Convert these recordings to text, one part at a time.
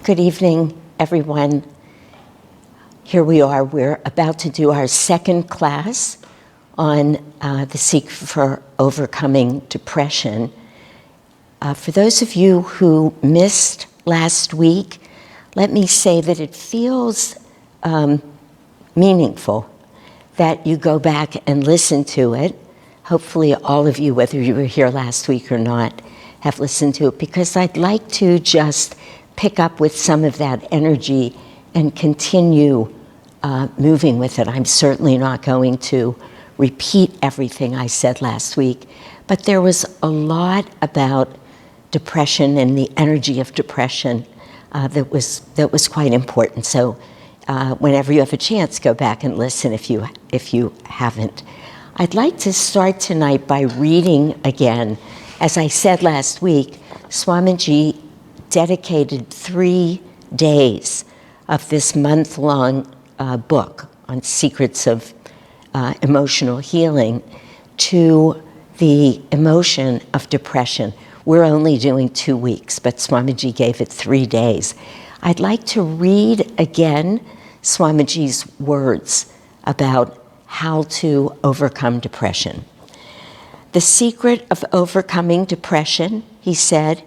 Good evening, everyone. Here we are. We're about to do our second class on the secret for overcoming depression. For those of you who missed last week, let me say that it feels meaningful that you go back and listen to it. Hopefully all of you, whether you were here last week or not, have listened to it, because I'd like to just pick up with some of that energy and continue moving with it. I'm certainly not going to repeat everything I said last week, but there was a lot about depression and the energy of depression that was quite important. So whenever you have a chance, go back and listen if you haven't. I'd like to start tonight by reading again. As I said last week, Swamiji dedicated 3 days of this month-long book on secrets of emotional healing to the emotion of depression. We're only doing 2 weeks, but Swamiji gave it 3 days. I'd like to read again Swamiji's words about how to overcome depression. The secret of overcoming depression, he said,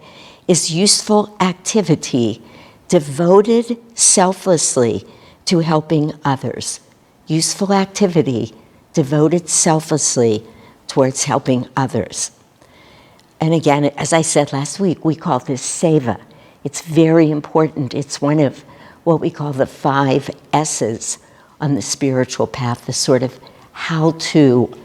is useful activity devoted selflessly to helping others. Useful activity devoted selflessly towards helping others. And again, as I said last week, we call this seva. It's very important. It's one of what we call the 5 S's on the spiritual path, the sort of how to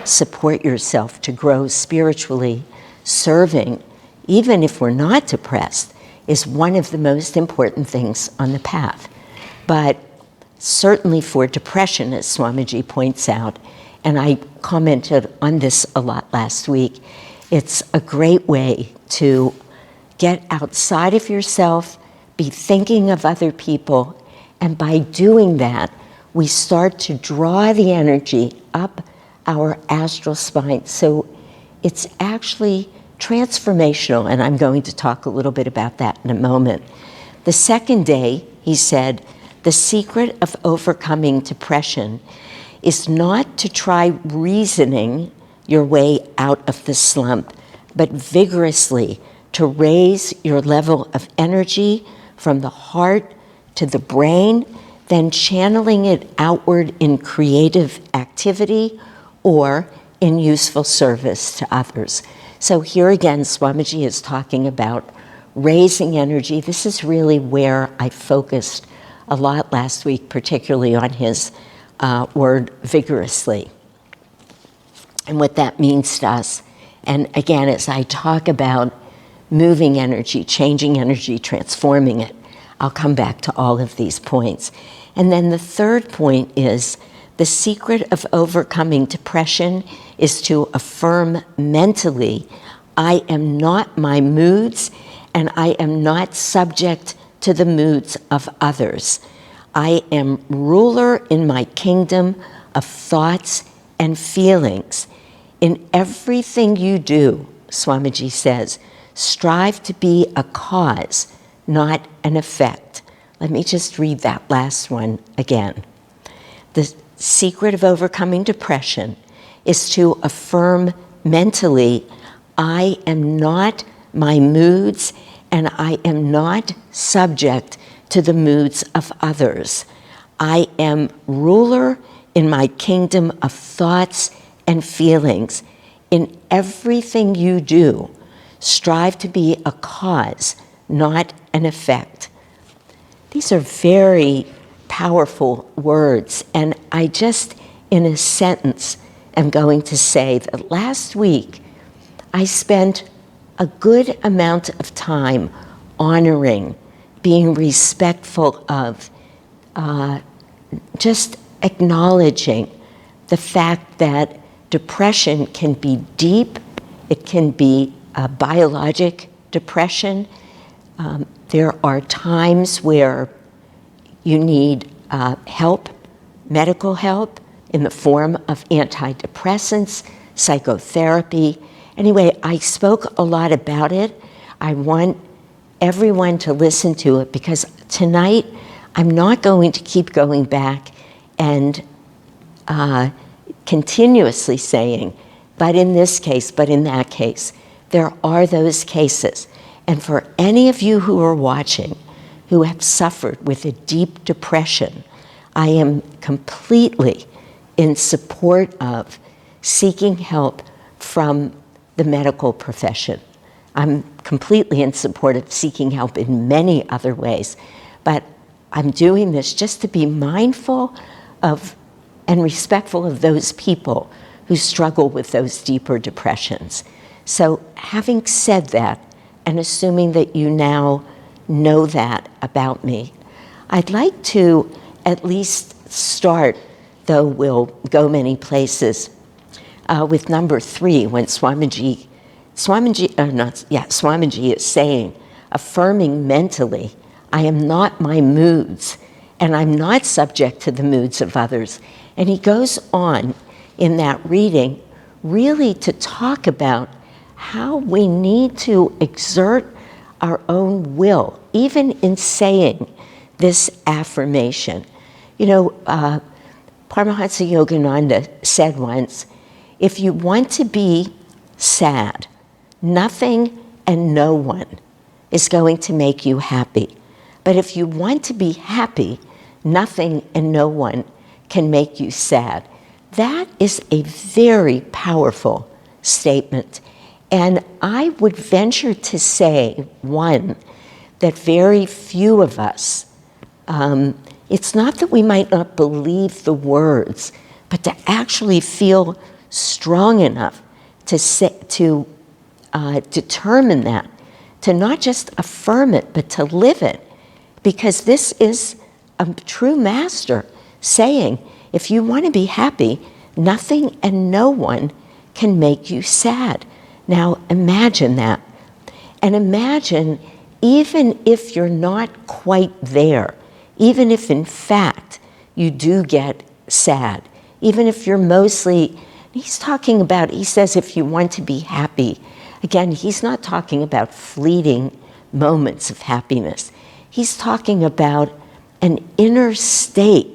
support yourself to grow spiritually. Serving, even if we're not depressed, is one of the most important things on the path. But certainly for depression, as Swamiji points out, and I commented on this a lot last week, it's a great way to get outside of yourself, be thinking of other people, and by doing that, we start to draw the energy up our astral spine. So it's actually transformational, and I'm going to talk a little bit about that in a moment. The second day, he said, the secret of overcoming depression is not to try reasoning your way out of the slump, but vigorously to raise your level of energy from the heart to the brain, then channeling it outward in creative activity or in useful service to others. So here again, Swamiji is talking about raising energy. This is really where I focused a lot last week, particularly on his word vigorously and what that means to us. And again, as I talk about moving energy, changing energy, transforming it, I'll come back to all of these points. And then the third point is the secret of overcoming depression is to affirm mentally, I am not my moods and I am not subject to the moods of others. I am ruler in my kingdom of thoughts and feelings. In everything you do, Swamiji says, strive to be a cause, not an effect. Let me just read that last one again. The secret of overcoming depression is to affirm mentally, I am not my moods and I am not subject to the moods of others. I am ruler in my kingdom of thoughts and feelings. In everything you do, strive to be a cause, not an effect. These are very powerful words, and I just, in a sentence, am going to say that last week I spent a good amount of time honoring, being respectful of, just acknowledging the fact that depression can be deep, it can be a biologic depression. There are times where you need help, medical help, in the form of antidepressants, psychotherapy. Anyway, I spoke a lot about it. I want everyone to listen to it, because tonight I'm not going to keep going back and continuously saying, but in this case, but in that case. There are those cases. And for any of you who are watching who have suffered with a deep depression, I am completely in support of seeking help from the medical profession. I'm completely in support of seeking help in many other ways, but I'm doing this just to be mindful of and respectful of those people who struggle with those deeper depressions. So having said that, and assuming that you now know that about me, I'd like to at least start, though we'll go many places, with number 3, when Swamiji is saying, affirming mentally, I am not my moods, and I'm not subject to the moods of others. And he goes on in that reading really to talk about how we need to exert our own will, even in saying this affirmation. You know, Paramahansa Yogananda said once, if you want to be sad, nothing and no one is going to make you happy. But if you want to be happy, nothing and no one can make you sad. That is a very powerful statement. And I would venture to say, one, that very few of us, it's not that we might not believe the words, but to actually feel strong enough to determine that, to not just affirm it, but to live it. Because this is a true master saying, if you want to be happy, nothing and no one can make you sad. Now imagine that. And imagine, even if you're not quite there, even if in fact you do get sad, even if you're mostly, he's talking about, he says if you want to be happy, again, he's not talking about fleeting moments of happiness. He's talking about an inner state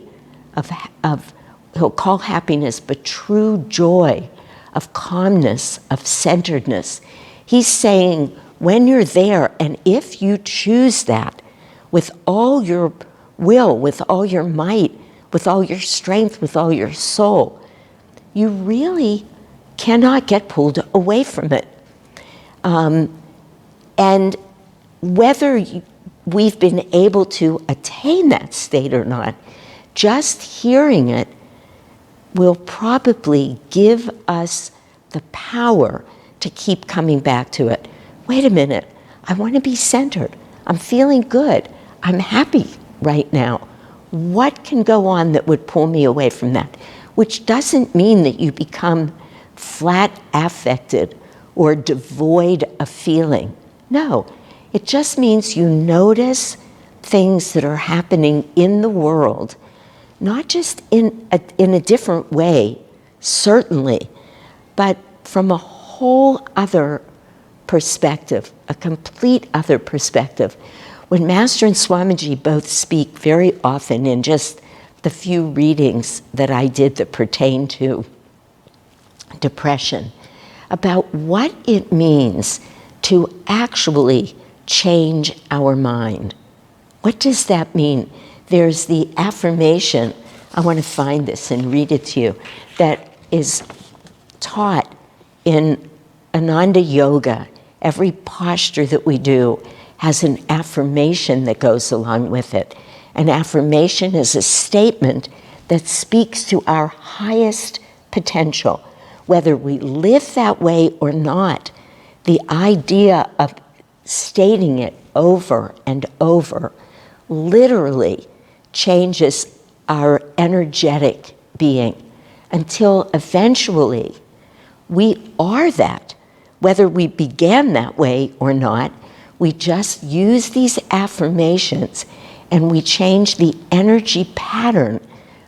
of he'll call happiness, but true joy, of calmness, of centeredness. He's saying when you're there, and if you choose that with all your will, with all your might, with all your strength, with all your soul, you really cannot get pulled away from it. And whether we've been able to attain that state or not, just hearing it will probably give us the power to keep coming back to it. Wait a minute, I want to be centered. I'm feeling good. I'm happy right now. What can go on that would pull me away from that? Which doesn't mean that you become flat affected or devoid of feeling. No, it just means you notice things that are happening in the world, not just in a different way, certainly, but from a whole other perspective, a complete other perspective. When Master and Swamiji both speak very often in just the few readings that I did that pertain to depression, about what it means to actually change our mind. What does that mean? There's the affirmation, I want to find this and read it to you, that is taught in Ananda Yoga. Every posture that we do has an affirmation that goes along with it. An affirmation is a statement that speaks to our highest potential. Whether we live that way or not, the idea of stating it over and over literally changes our energetic being until eventually we are that. Whether we began that way or not, we just use these affirmations and we change the energy pattern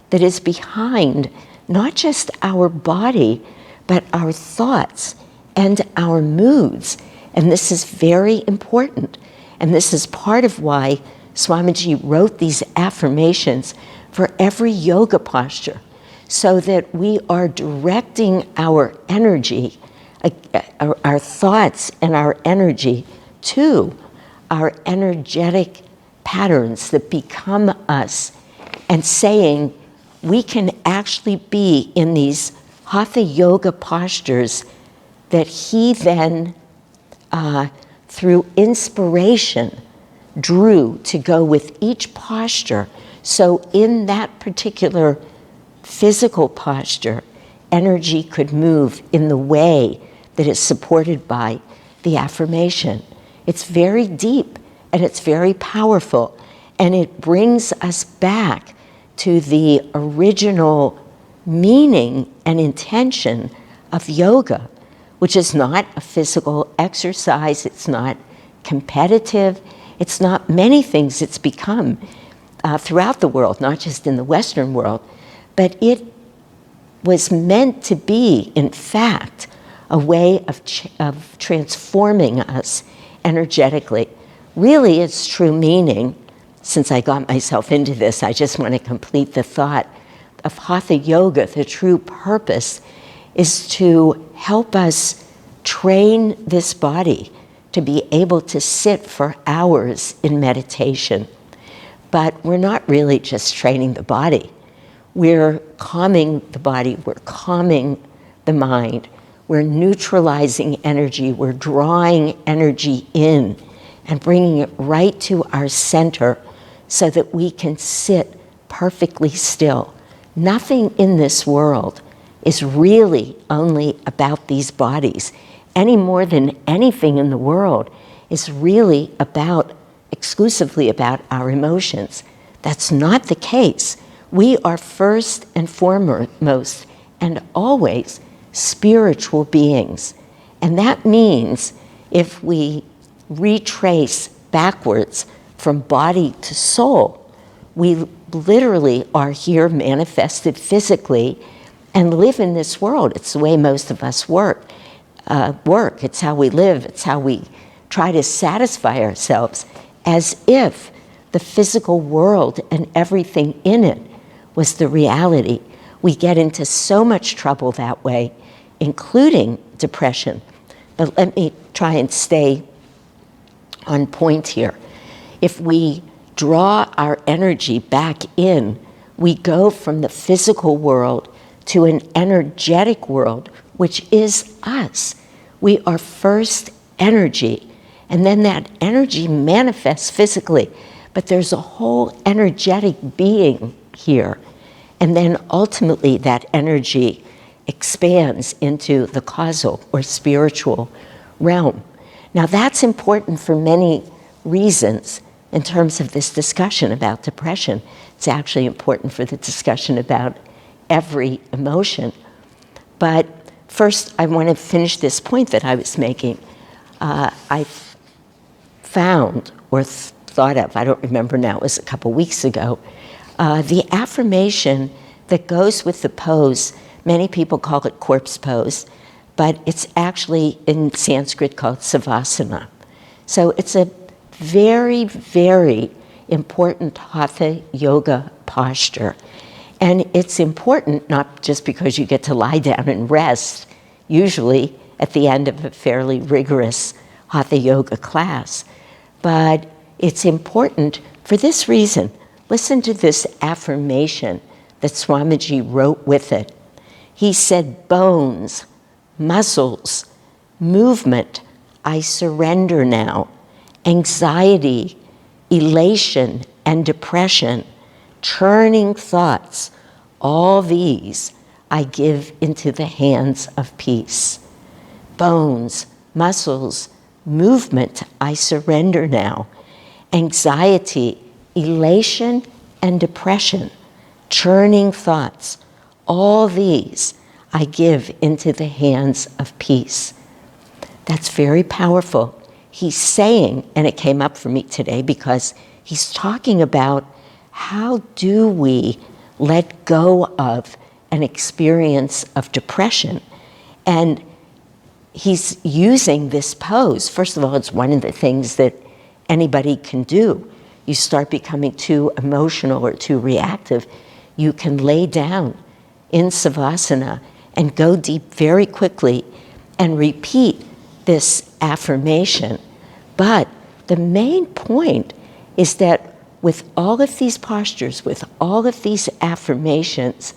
that is behind not just our body, but our thoughts and our moods. And this is very important. And this is part of why Swamiji wrote these affirmations for every yoga posture, so that we are directing our energy, our thoughts and our energy to our energetic patterns that become us, and saying we can actually be in these hatha yoga postures that he then, through inspiration, drew to go with each posture. So in that particular physical posture, energy could move in the way that is supported by the affirmation. It's very deep and it's very powerful, and it brings us back to the original meaning and intention of yoga, which is not a physical exercise, it's not competitive, it's not many things it's become throughout the world, not just in the Western world, but it was meant to be, in fact, a way of transforming us energetically. Really, its true meaning, since I got myself into this, I just want to complete the thought of hatha yoga. The true purpose is to help us train this body to be able to sit for hours in meditation. But we're not really just training the body. We're calming the body, we're calming the mind, we're neutralizing energy, we're drawing energy in and bringing it right to our center so that we can sit perfectly still. Nothing in this world is really only about these bodies, any more than anything in the world is really exclusively about our emotions. That's not the case. We are first and foremost and always spiritual beings. And that means if we retrace backwards from body to soul, we literally are here manifested physically and live in this world. It's the way most of us work. It's how we live. It's how we try to satisfy ourselves, as if the physical world and everything in it was the reality. We get into so much trouble that way, including depression. But let me try and stay on point here. If we draw our energy back in, we go from the physical world to an energetic world, which is us. We are first energy, and then that energy manifests physically, but there's a whole energetic being here. And then ultimately that energy expands into the causal or spiritual realm. Now that's important for many reasons in terms of this discussion about depression. It's actually important for the discussion about every emotion. But first, I want to finish this point that I was making. I found or thought of, I don't remember now, it was a couple weeks ago, the affirmation that goes with the pose. Many people call it corpse pose, but it's actually in Sanskrit called savasana. So it's a very, very important hatha yoga posture. And it's important not just because you get to lie down and rest, usually at the end of a fairly rigorous hatha yoga class, but it's important for this reason. Listen to this affirmation that Swamiji wrote with it. He said, bones, muscles, movement, I surrender now. Anxiety, elation, and depression, churning thoughts, all these I give into the hands of peace. Bones, muscles, movement, I surrender now. Anxiety, elation, and depression, churning thoughts, all these I give into the hands of peace. That's very powerful. He's saying, and it came up for me today because he's talking about how do we let go of an experience of depression. And he's using this pose. First of all, it's one of the things that anybody can do. You start becoming too emotional or too reactive, you can lay down in Savasana and go deep very quickly and repeat this affirmation. But the main point is that with all of these postures, with all of these affirmations,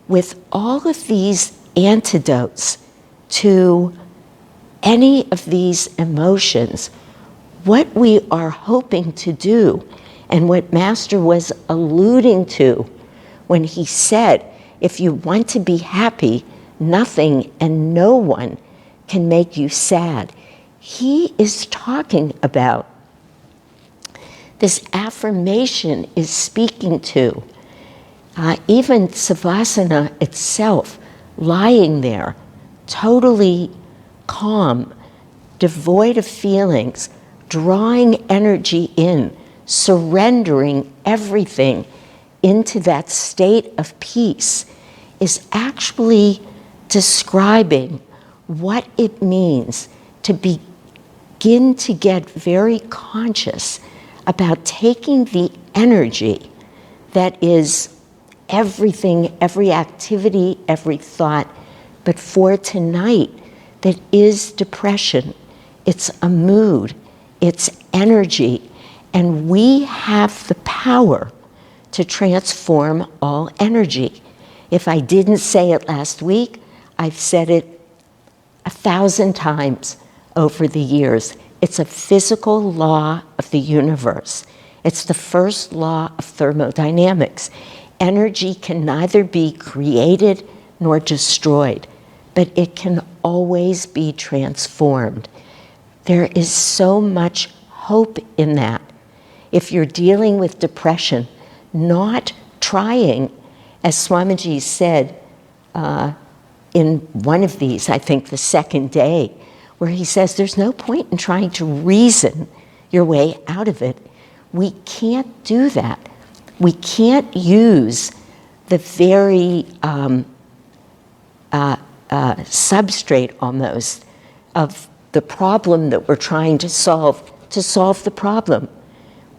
with all of these antidotes to any of these emotions, what we are hoping to do, and what Master was alluding to when he said, if you want to be happy, nothing and no one can make you sad. He is talking about this affirmation is speaking to even Savasana itself, lying there, totally calm, devoid of feelings, drawing energy in, surrendering everything into that state of peace, is actually describing what it means to begin to get very conscious about taking the energy that is everything, every activity, every thought, but for tonight, that is depression. It's a mood, it's energy, and we have the power to transform all energy. If I didn't say it last week, I've said it 1,000 times over the years. It's a physical law of the universe. It's the first law of thermodynamics. Energy can neither be created nor destroyed, but it can always be transformed. There is so much hope in that. If you're dealing with depression, not trying, as Swamiji said in one of these, I think the second day, where he says there's no point in trying to reason your way out of it. We can't do that. We can't use the very substrate almost of the problem that we're trying to solve the problem.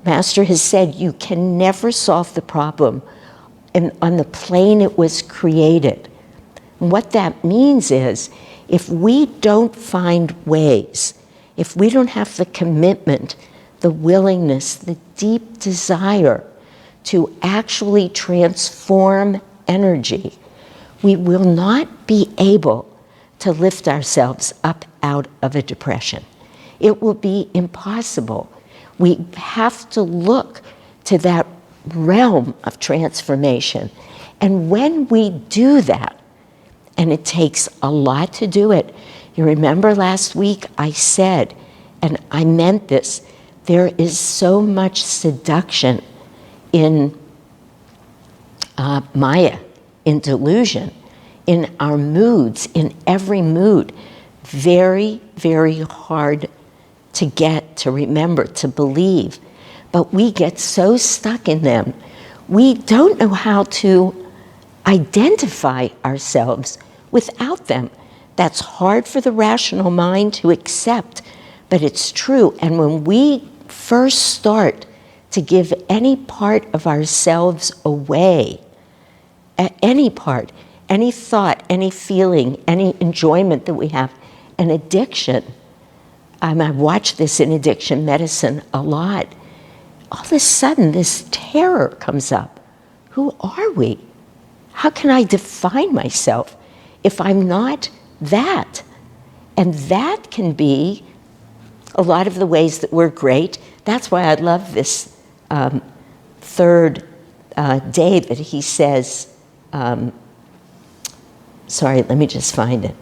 Master has said you can never solve the problem on the plane it was created. And what that means is, if we don't find ways, if we don't have the commitment, the willingness, the deep desire to actually transform energy, we will not be able to lift ourselves up out of a depression. It will be impossible. We have to look to that realm of transformation. And when we do that, and it takes a lot to do it. You remember last week I said, and I meant this, there is so much seduction in Maya, in delusion, in our moods, in every mood. Very, very hard to get, to remember, to believe. But we get so stuck in them, we don't know how to identify ourselves without them. That's hard for the rational mind to accept, but it's true. And when we first start to give any part of ourselves away, any part, any thought, any feeling, any enjoyment that we have, an addiction, I watch this in addiction medicine a lot, all of a sudden this terror comes up. Who are we? How can I define myself if I'm not that? And that can be a lot of the ways that we're great. That's why I love this third day that he says, sorry, let me just find it.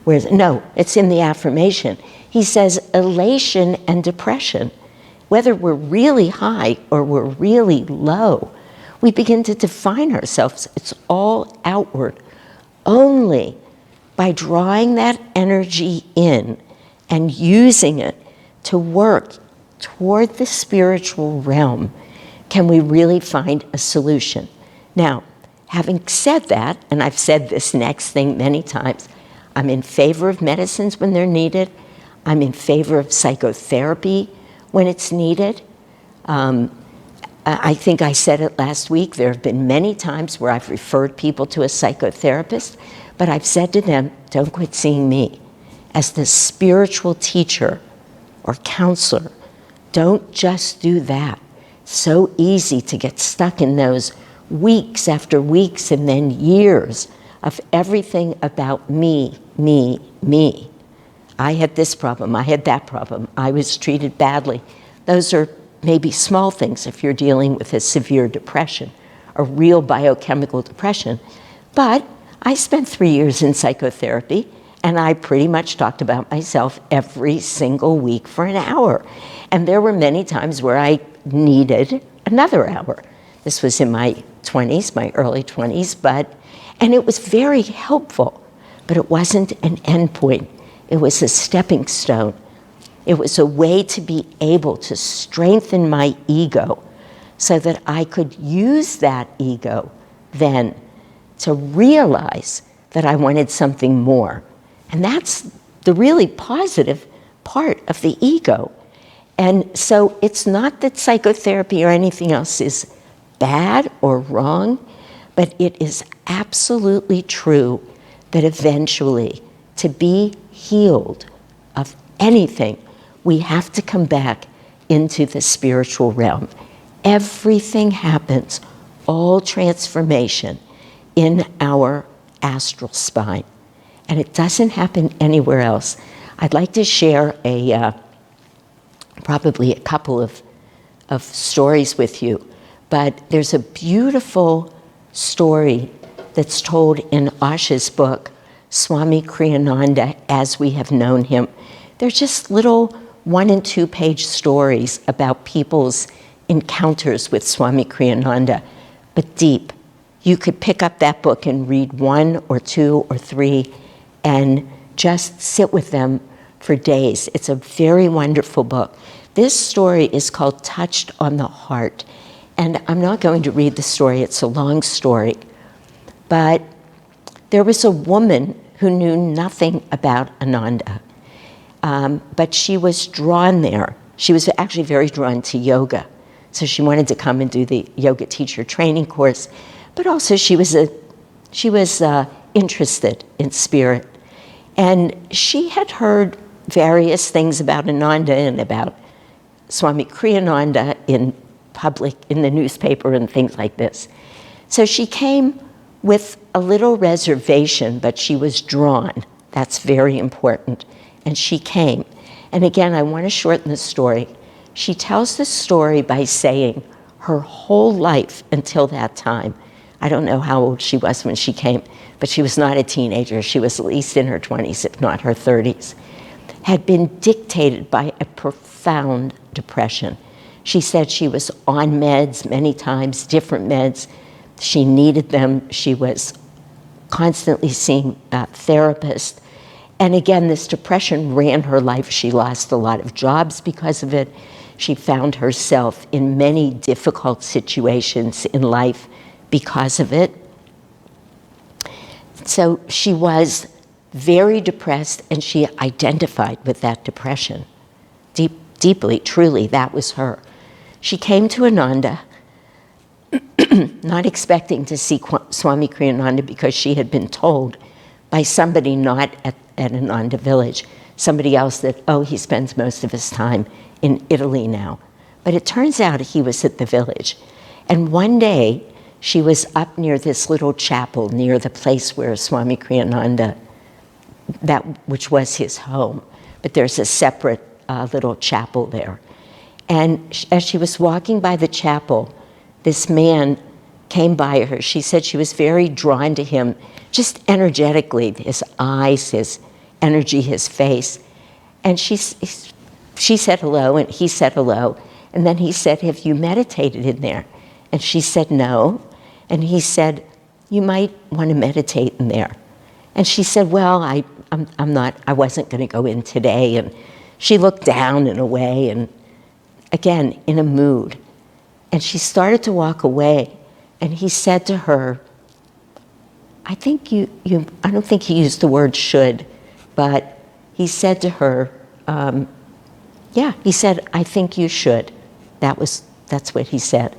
Where is it? No, it's in the affirmation. He says elation and depression, whether we're really high or we're really low, we begin to define ourselves. It's all outward. Only by drawing that energy in and using it to work toward the spiritual realm can we really find a solution. Now, having said that, and I've said this next thing many times, I'm in favor of medicines when they're needed. I'm in favor of psychotherapy when it's needed. I think I said it last week. There have been many times where I've referred people to a psychotherapist, but I've said to them, don't quit seeing me as the spiritual teacher or counselor. Don't just do that. So easy to get stuck in those weeks after weeks and then years of everything about me, me, me. I had this problem, I had that problem, I was treated badly. Those are maybe small things if you're dealing with a severe depression, a real biochemical depression. But I spent 3 years in psychotherapy, and I pretty much talked about myself every single week for an hour. And there were many times where I needed another hour. This was in my 20s, my early 20s, and it was very helpful, but it wasn't an endpoint. It was a stepping stone. It was a way to be able to strengthen my ego so that I could use that ego then to realize that I wanted something more. And that's the really positive part of the ego. And so it's not that psychotherapy or anything else is bad or wrong, but it is absolutely true that eventually, to be healed of anything, we have to come back into the spiritual realm. Everything happens, all transformation, in our astral spine. And it doesn't happen anywhere else. I'd like to share probably a couple of stories with you, but there's a beautiful story that's told in Asha's book, Swami Kriyananda as We Have Known Him. They're just little 1- and 2-page stories about people's encounters with Swami Kriyananda, but deep. You could pick up that book and read 1 or 2 or 3 and just sit with them for days. It's a very wonderful book. This story is called Touched on the Heart. And I'm not going to read the story, it's a long story. But there was a woman who knew nothing about Ananda. But she was drawn there. She was actually very drawn to yoga. So she wanted to come and do the yoga teacher training course. But also she was interested in spirit. And she had heard various things about Ananda and about Swami Kriyananda in public, in the newspaper and things like this. So she came with a little reservation, but she was drawn. That's very important. And she came. And again, I want to shorten the story. She tells the story by saying her whole life until that time, I don't know how old she was when she came, but she was not a teenager. She was at least in her 20s, if not her 30s, had been dictated by a profound depression. She said she was on meds many times, different meds. She needed them. She was constantly seeing therapists. And again, this depression ran her life. She lost a lot of jobs because of it. She found herself in many difficult situations in life because of it. So she was very depressed, and she identified with that depression. Deeply, truly, that was her. She came to Ananda, not expecting to see Swami Kriyananda because she had been told by somebody not at Ananda village, somebody else that, oh, he spends most of his time in Italy now. But it turns out he was at the village. And one day, she was up near this little chapel near the place where Swami Kriyananda, which was his home. But there's a separate little chapel there. And as she was walking by the chapel, this man came by her. She said she was very drawn to him, just energetically, his eyes, his energy, his face. And she said hello, and he said hello. And then he said, have you meditated in there? And she said, no. And he said, you might want to meditate in there. And she said, well, I wasn't going to go in today. And she looked down in a way, and again, in a mood. And she started to walk away. And he said to her, I don't think he used the word should, but he said to her, Yeah, he said, I think you should. That's what he said.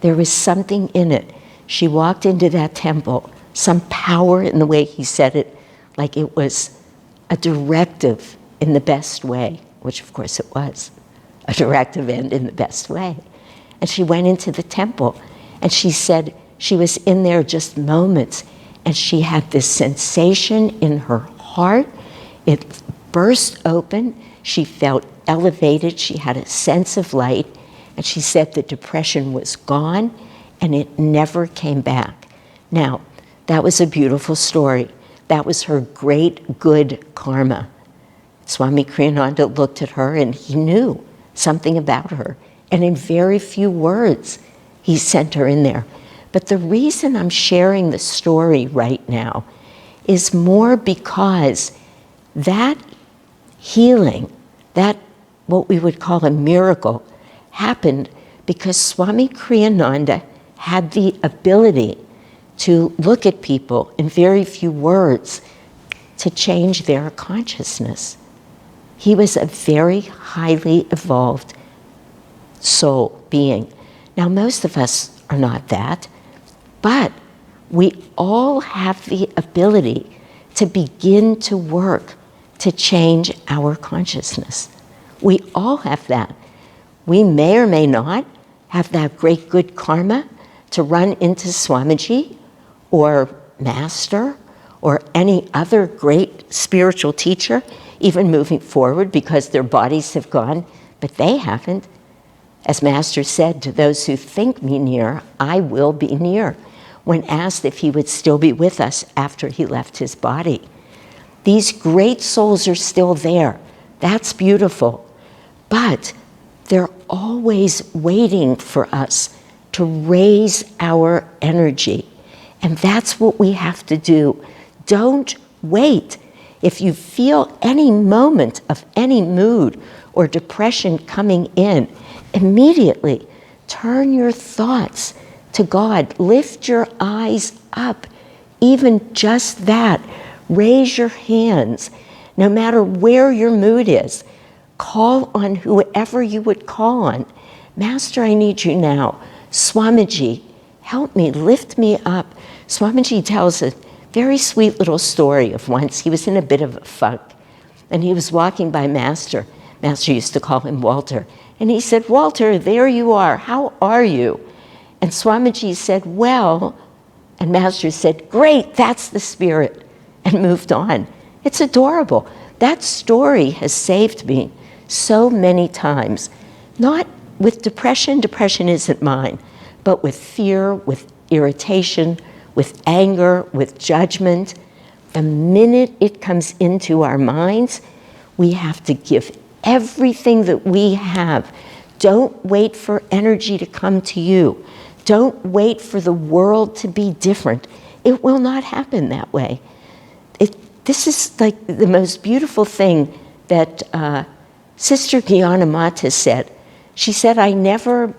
There was something in it. She walked into that temple, some power in the way he said it, like it was a directive in the best way, which of course it was, a directive and in the best way. And she went into the temple, and she said she was in there just moments, and she had this sensation in her heart. It burst open. She felt elevated. She had a sense of light, and she said the depression was gone, and it never came back. Now, that was a beautiful story. That was her great good karma. Swami Kriyananda looked at her, and he knew something about her. And in very few words, he sent her in there. But the reason I'm sharing the story right now is more because that healing, that what we would call a miracle, happened because Swami Kriyananda had the ability to look at people in very few words to change their consciousness. He was a very highly evolved soul being. Now, most of us are not that, but we all have the ability to begin to work to change our consciousness. We all have that. We may or may not have that great good karma to run into Swamiji or Master or any other great spiritual teacher, even moving forward because their bodies have gone, but they haven't. As Master said, to those who think me near, I will be near, when asked if he would still be with us after he left his body. These great souls are still there. That's beautiful. But they're always waiting for us to raise our energy. And that's what we have to do. Don't wait. If you feel any moment of any mood or depression coming in, immediately turn your thoughts to God. Lift your eyes up. Even just that. Raise your hands. No matter where your mood is, call on whoever you would call on. Master, I need you now. Swamiji, help me, lift me up. Swamiji tells a very sweet little story of once he was in a bit of a funk, and he was walking by Master. Master used to call him Walter. And he said, Walter, there you are. How are you? And Swamiji said, well, and Master said, great, that's the spirit, and moved on. It's adorable. That story has saved me so many times. Not with depression, depression isn't mine, but with fear, with irritation, with anger, with judgment. The minute it comes into our minds, we have to give everything that we have. Don't wait for energy to come to you. Don't wait for the world to be different. It will not happen that way. This is like the most beautiful thing that Sister Gyanamata said. She said, I never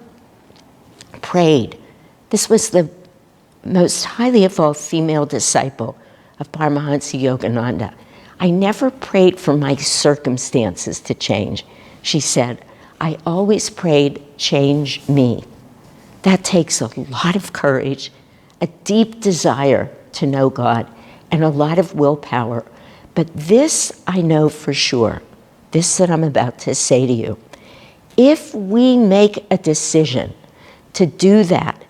prayed. This was the most highly evolved female disciple of Paramahansa Yogananda. I never prayed for my circumstances to change. She said, I always prayed, change me. That takes a lot of courage, a deep desire to know God, and a lot of willpower. But this I know for sure, this that I'm about to say to you. If we make a decision to do that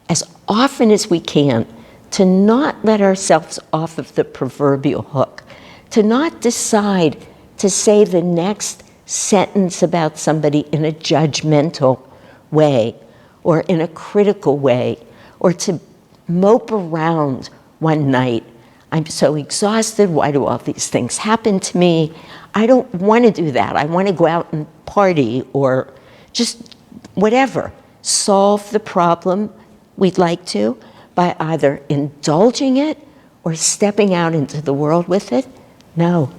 as often as we can, to not let ourselves off of the proverbial hook, to not decide to say the next sentence about somebody in a judgmental way or in a critical way, or to mope around one night. I'm so exhausted. Why do all these things happen to me? I don't want to do that. I want to go out and party or just whatever. Solve the problem we'd like to by either indulging it or stepping out into the world with it. No,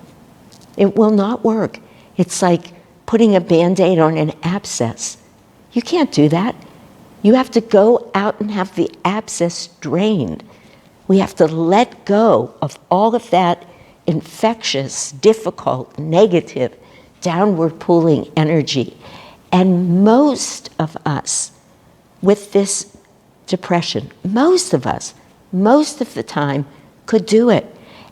it will not work. It's like putting a Band-Aid on an abscess. You can't do that. You have to go out and have the abscess drained. We have to let go of all of that infectious, difficult, negative, downward pulling energy. And most of us with this depression, most of us, most of the time could do it.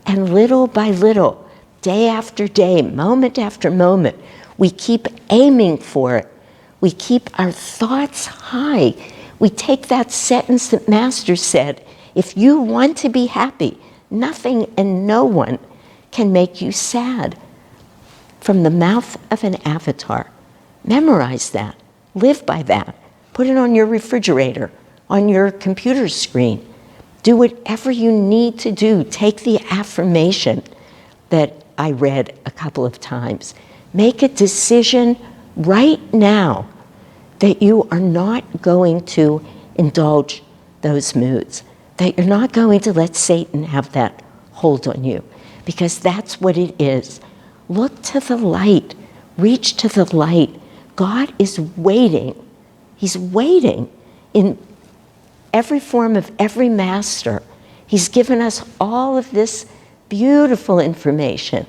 And little by little, day after day, moment after moment, we keep aiming for it. We keep our thoughts high. We take that sentence that Master said, if you want to be happy, nothing and no one can make you sad. From the mouth of an avatar. Memorize that. Live by that. Put it on your refrigerator, on your computer screen. Do whatever you need to do. Take the affirmation that I read a couple of times. Make a decision right now that you are not going to indulge those moods, that you're not going to let Satan have that hold on you, because that's what it is. Look to the light. Reach to the light. God is waiting. He's waiting in every form of every master. He's given us all of this beautiful information,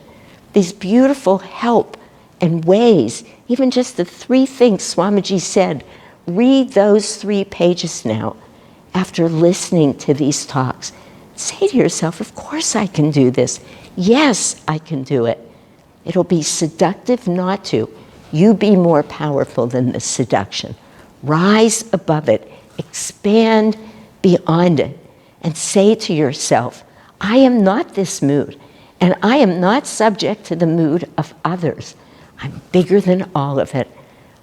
these beautiful help and ways. Even just the 3 things Swamiji said, read those 3 pages now after listening to these talks. Say to yourself, of course I can do this. Yes, I can do it. It'll be seductive not to. You be more powerful than the seduction. Rise above it. Expand beyond it. And say to yourself, I am not this mood, and I am not subject to the mood of others. I'm bigger than all of it.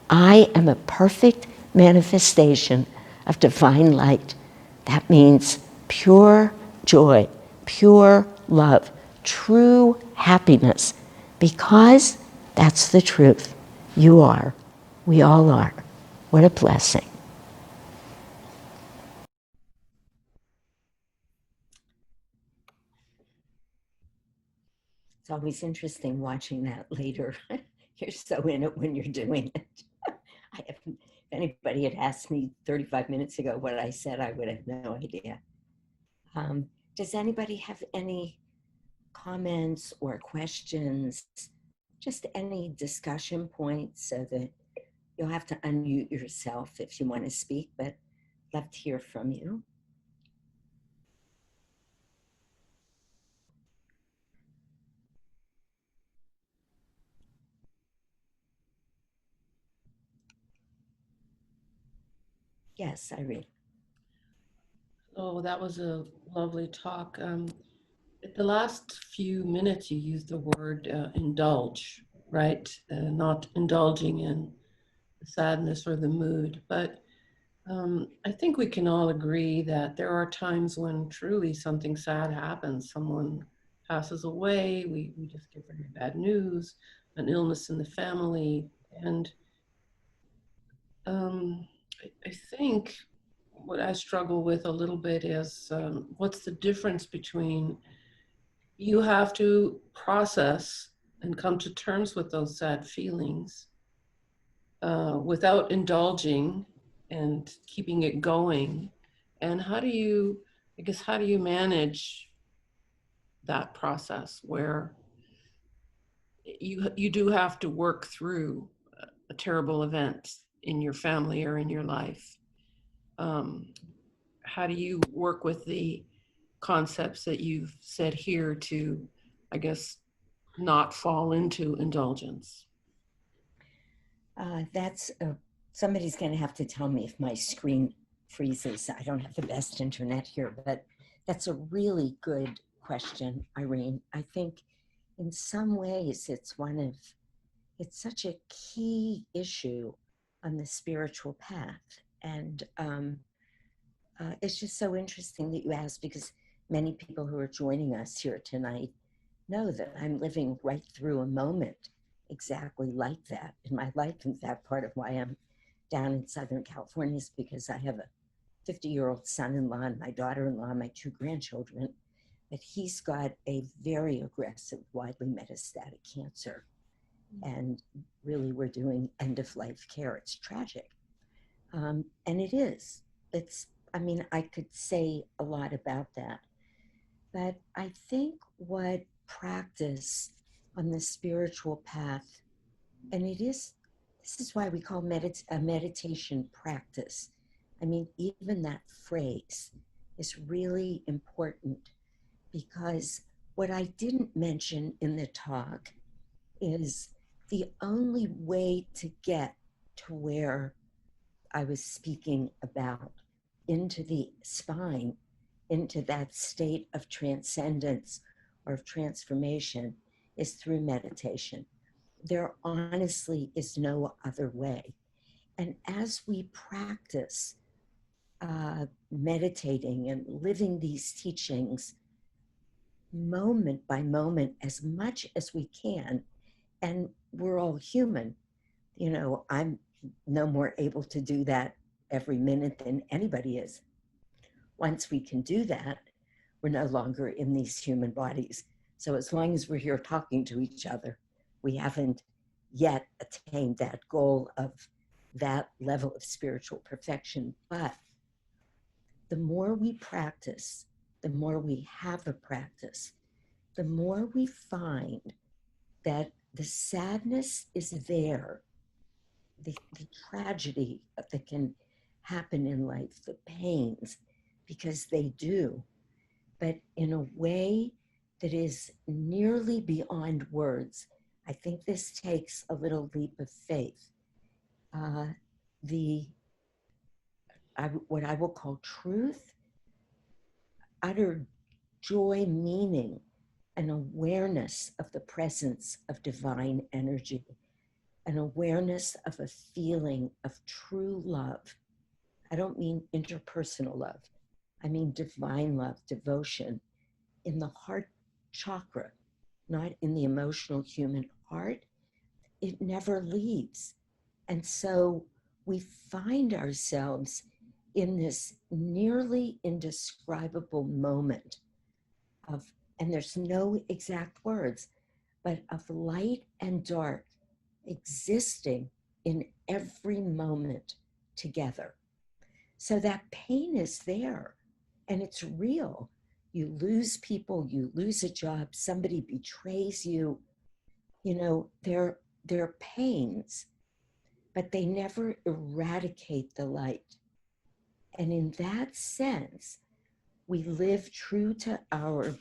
I am a perfect manifestation of divine light. That means pure joy, pure love, true happiness, because that's the truth. You are. We all are. What a blessing. It's always interesting watching that later. You're so in it when you're doing it. If anybody had asked me 35 minutes ago what I said, I would have no idea. Does anybody have any comments or questions? Just any discussion points, so that you'll have to unmute yourself if you want to speak, but love to hear from you. Yes, Irene. Oh, that was a lovely talk. At the last few minutes, you used the word indulge, right? Not indulging in the sadness or the mood. But I think we can all agree that there are times when truly something sad happens. Someone passes away, we just get very bad news, an illness in the family. And I think what I struggle with a little bit is what's the difference between you have to process and come to terms with those sad feelings without indulging and keeping it going. And how do you, I guess, how do you manage that process where you do have to work through a terrible event in your family or in your life? Um, how do you work with the concepts that you've said here to, I guess, not fall into indulgence? That's somebody's going to have to tell me if my screen freezes. I don't have the best internet here, but that's a really good question, Irene. I think in some ways it's such a key issue on the spiritual path. And it's just so interesting that you asked, because many people who are joining us here tonight know that I'm living right through a moment exactly like that in my life. In fact, part of why I'm down in Southern California is because I have a 50-year-old son-in-law and my daughter-in-law and my 2 grandchildren, but he's got a very aggressive, widely metastatic cancer. And really, we're doing end-of-life care. It's tragic. And it is. I mean, I could say a lot about that. But I think what practice on the spiritual path And this is why we call a meditation practice. I mean, even that phrase is really important because what I didn't mention in the talk is the only way to get to where I was speaking about, into the spine, into that state of transcendence or of transformation, is through meditation. There honestly is no other way. And as we practice meditating and living these teachings moment by moment as much as we can, and we're all human, you know, I'm no more able to do that every minute than anybody is. Once we can do that, we're no longer in these human bodies. So as long as we're here talking to each other, we haven't yet attained that goal of that level of spiritual perfection. But the more we practice, the more we have a practice, the more we find that the sadness is there, the tragedy that can happen in life, the pains, because they do, but in a way that is nearly beyond words. I think this takes a little leap of faith. Uh, the what I will call truth, utter joy, meaning, an awareness of the presence of divine energy, an awareness of a feeling of true love. I don't mean interpersonal love. I mean divine love, devotion in the heart chakra, not in the emotional human heart. It never leaves. And so we find ourselves in this nearly indescribable moment of, and there's no exact words, but of light and dark existing in every moment together. So that pain is there and it's real. You lose people, you lose a job, somebody betrays you. You know, they're pains, but they never eradicate the light. And in that sense, we live true to our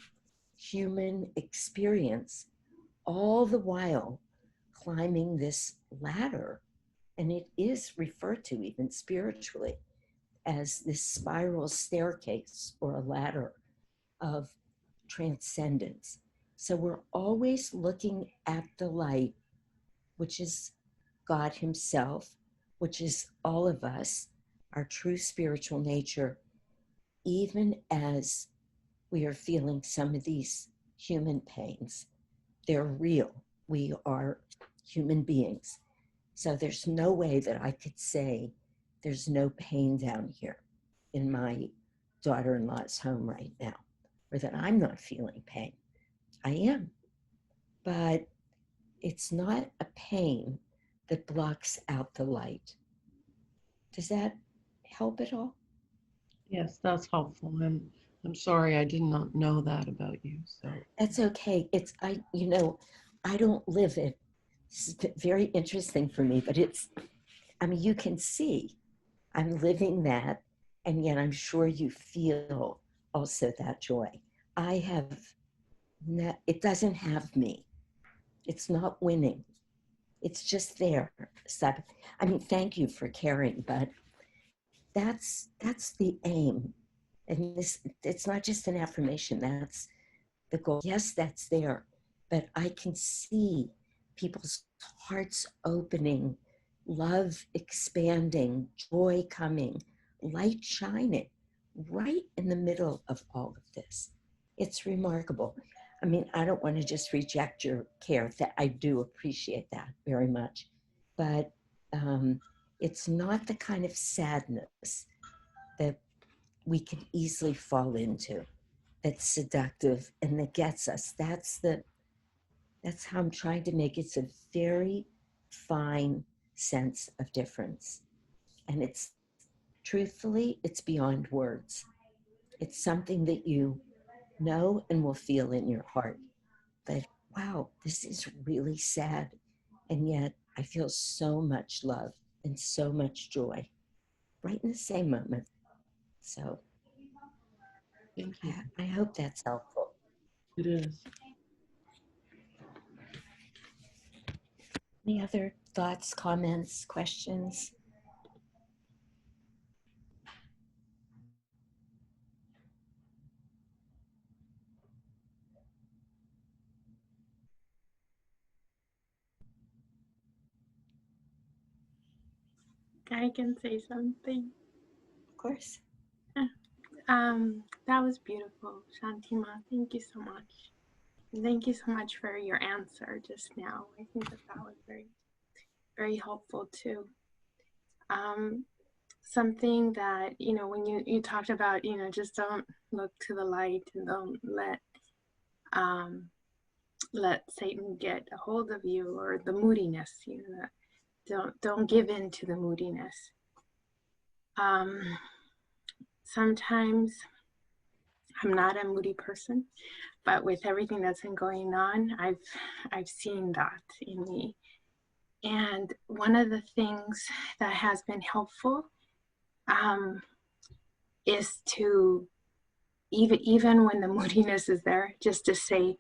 human experience, all the while climbing this ladder. And it is referred to even spiritually as this spiral staircase or a ladder of transcendence. So we're always looking at the light, which is God Himself, which is all of us, our true spiritual nature, even as we are feeling some of these human pains. They're real. We are human beings. So there's no way that I could say there's no pain down here in my daughter-in-law's home right now, or that I'm not feeling pain. I am. But it's not a pain that blocks out the light. Does that help at all? Yes, that's helpful. And I'm sorry I did not know that about you. So That's okay. I don't live it. It's very interesting for me, but I mean, you can see I'm living that, and yet I'm sure you feel also that joy. I have, it doesn't have me. It's not winning. It's just there. So, I mean, thank you for caring, but that's the aim. And this, it's not just an affirmation. That's the goal. Yes, that's there, but I can see people's hearts opening, love expanding, joy coming, light shining right in the middle of all of this. It's remarkable. I mean, I don't want to just reject your care. That I do appreciate that very much, but it's not the kind of sadness that we can easily fall into, that's seductive and that gets us. That's how I'm trying to make it. It's a very fine sense of difference. And it's, truthfully, it's beyond words. It's something that you know and will feel in your heart that, wow, this is really sad. And yet I feel so much love and so much joy right in the same moment. So Thank you. I hope that's helpful. It is. Any other thoughts, comments, questions? I can say something. Of course. That was beautiful, Shantima. Thank you so much. And thank you so much for your answer just now. I think that that was very, very helpful too. Something that, when you talked about, just don't look to the light and don't let Satan get a hold of you, or the moodiness, don't give in to the moodiness. Sometimes I'm not a moody person, but with everything that's been going on, I've seen that in me. And one of the things that has been helpful is to, even when the moodiness is there, just to say,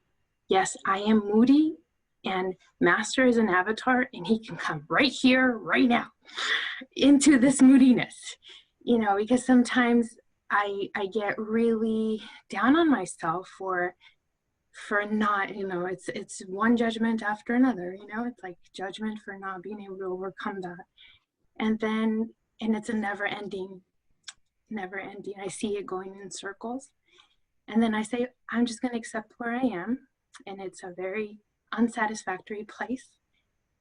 yes, I am moody, and Master is an avatar, and he can come right here, right now, into this moodiness, because sometimes I get really down on myself for not, it's one judgment after another, it's like judgment for not being able to overcome that. And it's a never ending. I see it going in circles. And then I say, I'm just going to accept where I am. And it's a very unsatisfactory place.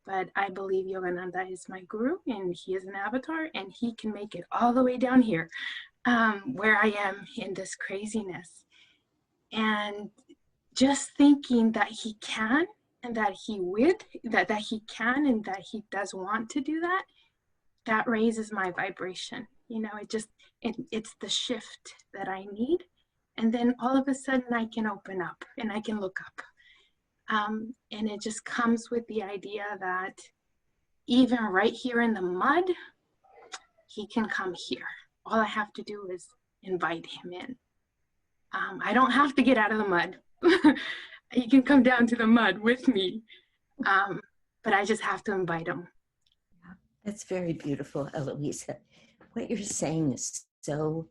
But I believe Yogananda is my guru, and he is an avatar, and he can make it all the way down here, where I am in this craziness. And just thinking that he can, and that he would, that he can, and that he does want to do that, that raises my vibration. It's the shift that I need. And then all of a sudden I can open up and I can look up. And it just comes with the idea that even right here in the mud, he can come here. All I have to do is invite him in. I don't have to get out of the mud. He can come down to the mud with me. But I just have to invite him. That's very beautiful, Eloisa. What you're saying is so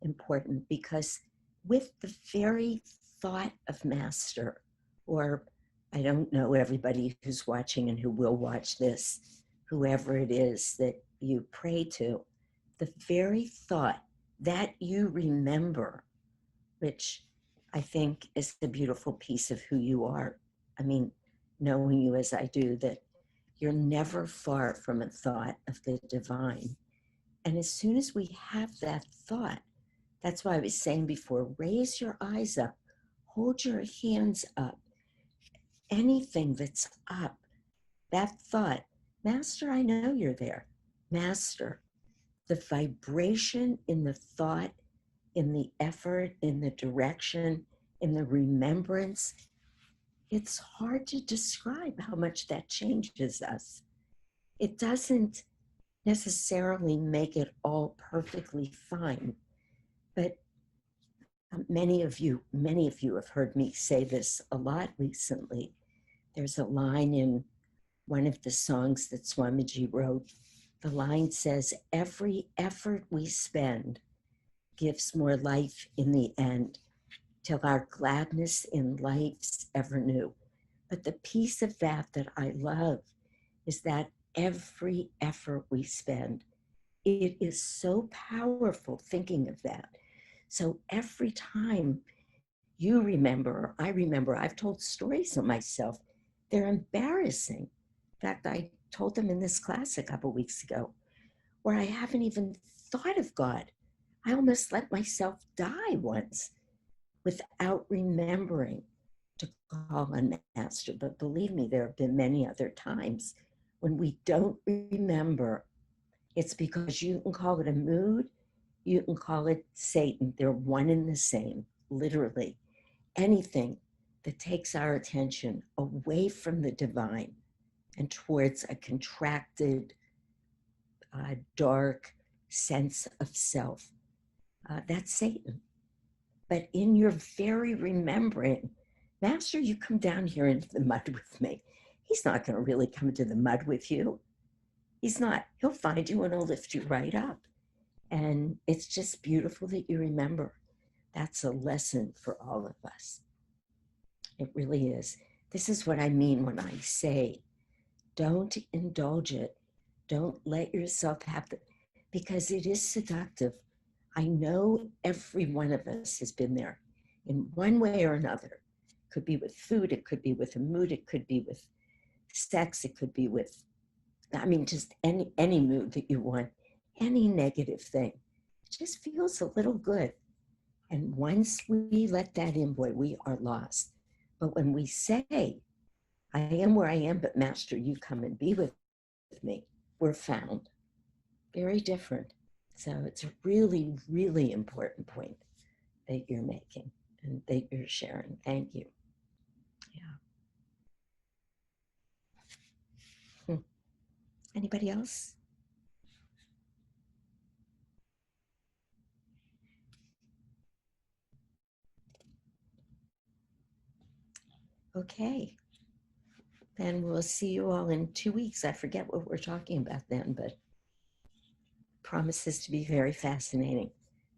important, because with the very thought of Master, or I don't know, everybody who's watching and who will watch this, whoever it is that you pray to, the very thought that you remember, which I think is the beautiful piece of who you are. I mean, knowing you as I do, that you're never far from a thought of the divine. And as soon as we have that thought, that's why I was saying before, raise your eyes up, hold your hands up, anything that's up, that thought, Master, I know you're there. Master, the vibration in the thought, in the effort, in the direction, in the remembrance, it's hard to describe how much that changes us. It doesn't necessarily make it all perfectly fine, but many of you have heard me say this a lot recently. There's a line in one of the songs that Swamiji wrote. The line says, every effort we spend gives more life in the end, till our gladness in life's ever new. But the piece of that I love is that every effort we spend, it is so powerful thinking of that. So every time you remember, I remember, I've told stories of myself. They're embarrassing. In fact, I told them in this class a couple weeks ago, where I haven't even thought of God. I almost let myself die once without remembering to call on Master. But believe me, there have been many other times when we don't remember. It's because you can call it a mood, you can call it Satan. They're one and the same, literally. Anything that takes our attention away from the divine and towards a contracted, dark sense of self. That's Satan. But in your very remembering, Master, you come down here into the mud with me. He's not going to really come into the mud with you. He's not. He'll find you and he'll lift you right up. And it's just beautiful that you remember. That's a lesson for all of us. It really is. This is what I mean when I say, don't indulge it. Don't let yourself have the, because it is seductive. I know every one of us has been there in one way or another. It could be with food, it could be with a mood, it could be with sex, it could be with, just any mood that you want, any negative thing. It just feels a little good. And once we let that in, boy, we are lost. But when we say, I am where I am, but Master, you come and be with me, we're found. Very different. So it's a really, really important point that you're making and that you're sharing. Thank you. Yeah. Anybody else? Okay. Then we'll see you all in 2 weeks. I forget what we're talking about then, but promises to be very fascinating.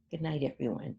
Good night, everyone.